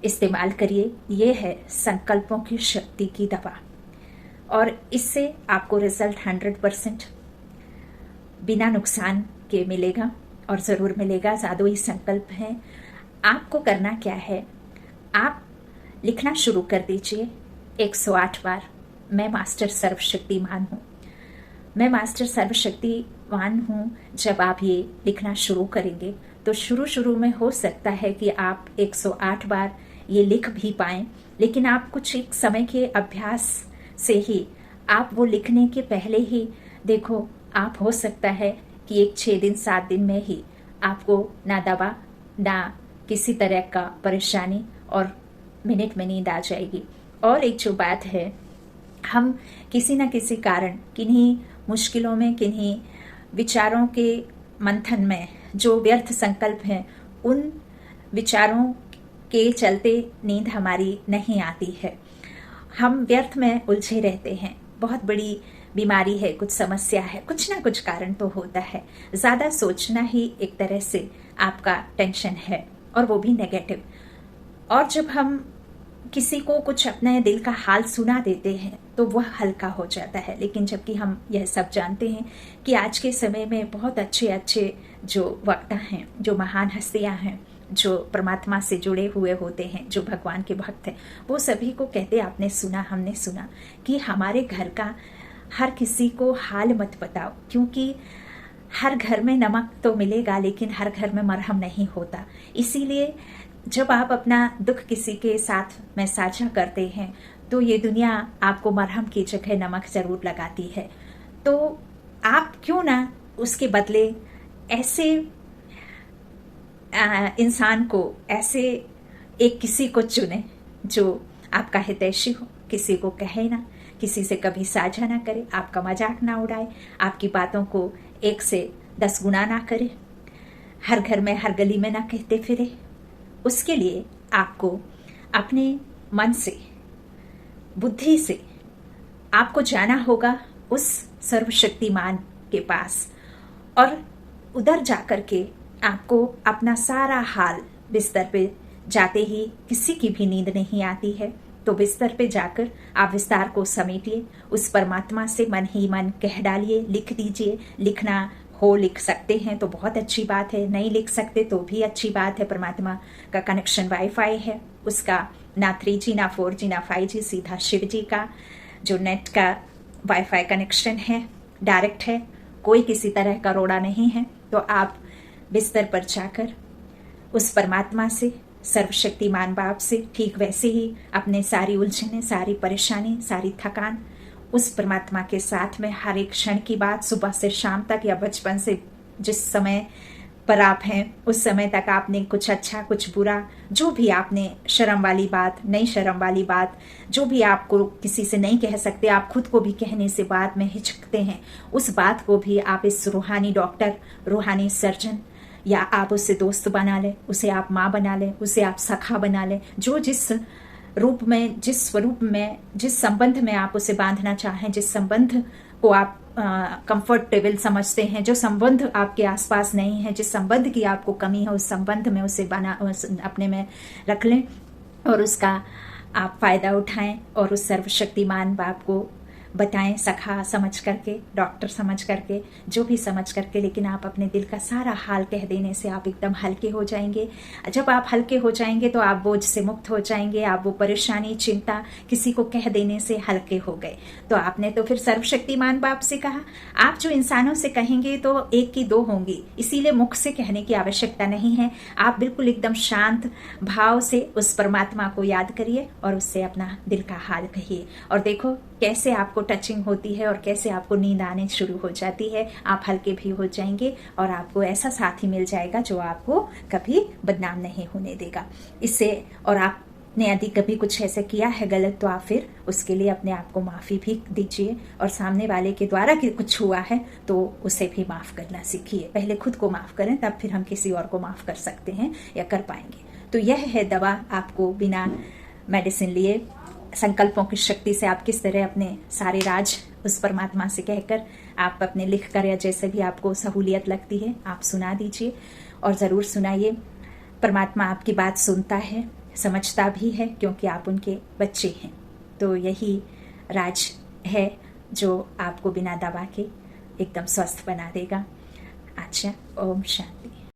इस्तेमाल करिए। ये है संकल्पों की शक्ति की दवा, और इससे आपको रिजल्ट 100% बिना नुकसान के मिलेगा, और ज़रूर मिलेगा। जादुई संकल्प है। आपको करना क्या है, आप लिखना शुरू कर दीजिए 108 बार, मैं मास्टर सर्वशक्तिमान हूँ। मैं मास्टर सर्वशक्तिमान हूँ। जब आप ये लिखना शुरू करेंगे तो शुरू में हो सकता है कि आप 108 बार ये लिख भी पाएं, लेकिन आप कुछ एक समय के अभ्यास से ही आप वो लिखने के पहले ही देखो, आप हो सकता है कि एक 6 दिन 7 दिन में ही आपको ना दवा ना किसी तरह का परेशानी, और मिनट में नींद आ जाएगी। और एक जो बात है, हम किसी न किसी कारण किन्हीं मुश्किलों में, किन्हीं विचारों के मंथन में जो व्यर्थ संकल्प हैं, उन विचारों के चलते नींद हमारी नहीं आती है। हम व्यर्थ में उलझे रहते हैं। बहुत बड़ी बीमारी है, कुछ समस्या है, कुछ ना कुछ कारण तो होता है। ज़्यादा सोचना ही एक तरह से आपका टेंशन है, और वो भी नेगेटिव। और जब हम किसी को कुछ अपने दिल का हाल सुना देते हैं तो वह हल्का हो जाता है। लेकिन जबकि हम यह सब जानते हैं कि आज के समय में बहुत अच्छे अच्छे जो वक्ता हैं, जो महान हस्तियां हैं, जो परमात्मा से जुड़े हुए होते हैं, जो भगवान के भक्त हैं, वो सभी को कहते, आपने सुना, हमने सुना, कि हमारे घर का हर किसी को हाल मत बताओ, क्योंकि हर घर में नमक तो मिलेगा लेकिन हर घर में मरहम नहीं होता। इसीलिए जब आप अपना दुख किसी के साथ में साझा करते हैं तो ये दुनिया आपको मरहम की जगह नमक जरूर लगाती है। तो आप क्यों ना उसके बदले ऐसे इंसान को, ऐसे एक किसी को चुने जो आपका हितैषी हो, किसी को कहे ना, किसी से कभी साझा ना करे, आपका मजाक ना उड़ाए, आपकी बातों को 1 से 10 गुना ना करे, हर घर में हर गली में ना कहते फिरे। उसके लिए आपको अपने मन से, बुद्धि से आपको जाना होगा उस सर्वशक्तिमान के पास, और उधर जाकर के आपको अपना सारा हाल, बिस्तर पे जाते ही किसी की भी नींद नहीं आती है तो बिस्तर पे जाकर आप विस्तार को समेटिए, उस परमात्मा से मन ही मन कह डालिए, लिख दीजिए। लिखना हो, लिख सकते हैं तो बहुत अच्छी बात है, नहीं लिख सकते तो भी अच्छी बात है। परमात्मा का कनेक्शन वाईफाई है, उसका ना 3G ना 4G ना 5G, सीधा शिव जी का जो नेट का वाईफाई कनेक्शन है, डायरेक्ट है, कोई किसी तरह का रोड़ा नहीं है। तो आप बिस्तर पर जाकर उस परमात्मा से, सर्वशक्तिमान बाप से, ठीक वैसे ही अपने सारी उलझने, सारी परेशानी, सारी थकान उस परमात्मा के साथ में हर एक क्षण की बात, सुबह से शाम तक या बचपन से जिस समय पर आप हैं उस समय तक आपने कुछ अच्छा कुछ बुरा, जो भी आपने शर्म वाली बात, नहीं शर्म वाली बात, जो भी आपको किसी से नहीं कह सकते, आप खुद को भी कहने से बाद में हिचकते हैं, उस बात को भी आप इस रूहानी डॉक्टर, रूहानी सर्जन, या आप उससे दोस्त बना लें, उसे आप माँ बना लें, उसे आप सखा बना लें, जो जिस रूप में, जिस स्वरूप में, जिस संबंध में आप उसे बांधना चाहें, जिस संबंध को आप कंफर्टेबल समझते हैं, जो संबंध आपके आसपास नहीं है, जिस संबंध की आपको कमी है, उस संबंध में उसे अपने में रख लें और उसका आप फायदा उठाएं और उस सर्वशक्तिमान बाप को बताएं, सखा समझ करके, डॉक्टर समझ करके, जो भी समझ करके, लेकिन आप अपने दिल का सारा हाल कह देने से आप एकदम हल्के हो जाएंगे। जब आप हल्के हो जाएंगे तो आप बोझ से मुक्त हो जाएंगे, आप वो परेशानी, चिंता किसी को कह देने से हल्के हो गए। तो आपने तो फिर सर्वशक्तिमान बाप से कहा, आप जो इंसानों से कहेंगे तो 1 की 2 होंगी, इसीलिए मुख से कहने की आवश्यकता नहीं है। आप बिल्कुल एकदम शांत भाव से उस परमात्मा को याद करिए और उससे अपना दिल का हाल कहिए, और देखो कैसे आपको टचिंग होती है और कैसे आपको नींद आने शुरू हो जाती है। आप हल्के भी हो जाएंगे और आपको ऐसा साथी मिल जाएगा जो आपको कभी बदनाम नहीं होने देगा इससे। और आपने यदि कभी कुछ ऐसा किया है गलत तो आप फिर उसके लिए अपने आप को माफ़ी भी दीजिए, और सामने वाले के द्वारा कुछ हुआ है तो उसे भी माफ़ करना सीखिए। पहले खुद को माफ़ करें, तब फिर हम किसी और को माफ़ कर सकते हैं या कर पाएंगे। तो यह है दवा, आपको बिना मेडिसिन लिए, संकल्पों की शक्ति से आप किस तरह अपने सारे राज उस परमात्मा से कहकर आप अपने लिख कर या जैसे भी आपको सहूलियत लगती है आप सुना दीजिए, और ज़रूर सुनाइए। परमात्मा आपकी बात सुनता है, समझता भी है, क्योंकि आप उनके बच्चे हैं। तो यही राज है जो आपको बिना दवा के एकदम स्वस्थ बना देगा। अच्छा, ओम शांति।